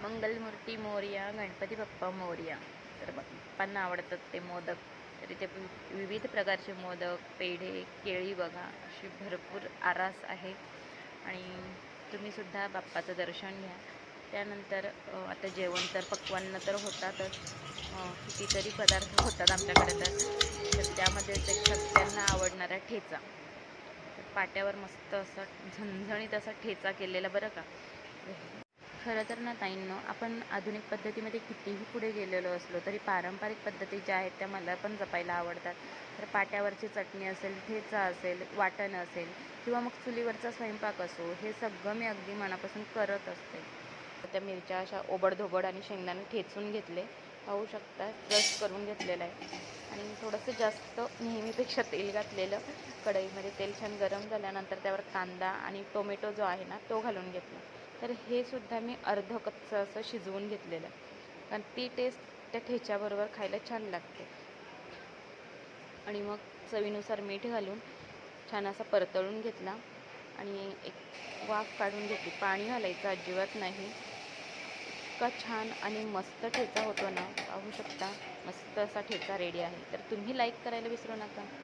मंगलमूर्ती मोरया, गणपती बाप्पा मोरया. तर बाप्पांना आवडतात ते मोदक. तरी ते विविध प्रकारचे मोदक, पेढे, केळी बघा अशी भरपूर आरास आहे. आणि तुम्हीसुद्धा बाप्पाचं दर्शन घ्या. त्यानंतर आता जेवण तर पक्वान्न तर होतातच, कितीतरी पदार्थ होतात आमच्याकडे. तर त्यामध्येच एक सगळ्यांना आवडणारा ठेचा. तर पाट्यावर मस्त असं झणझणीत असा ठेचा केलेला बरं का. खरं तर ना ताईंनो, आपण आधुनिक पद्धतीमध्ये कितीही पुढे गेलेलो असलो तरी पारंपरिक पद्धती ज्या आहेत त्या मला पण जपायला आवडतात. तर पाट्यावरची चटणी असेल, ठेचा असेल, वाटण असेल किंवा मग चुलीवरचा स्वयंपाक असो, हे सगळं मी अगदी मनापासून करत असते. त्या मिरच्या अशा ओबडधोबड आणि शेंगदाणे ठेचून घेतले, पाहू शकता क्रश करून घेतलेलं आहे. आणि थोडंसं जास्त नेहमीपेक्षा तेल घातलेलं. कढईमध्ये तेल छान गरम झाल्यानंतर त्यावर कांदा आणि टोमॅटो जो आहे ना तो घालून घेतला. तर हे सुद्धा मी अर्ध कच्चं असं शिजवून घेतलेलं आहे, कारण ती टेस्ट त्या ठेच्याबरोबर खायला छान लागते. आणि मग चवीनुसार मीठ घालून छान असा परतळून घेतला आणि एक वाफ काढून घेतली. पाणी घालायचं अजिबात नाही. इतका छान आणि मस्त ठेचा होतो ना, पाहू शकता. मस्त असा ठेचा रेडी आहे. तर तुम्ही लाईक करायला विसरू नका.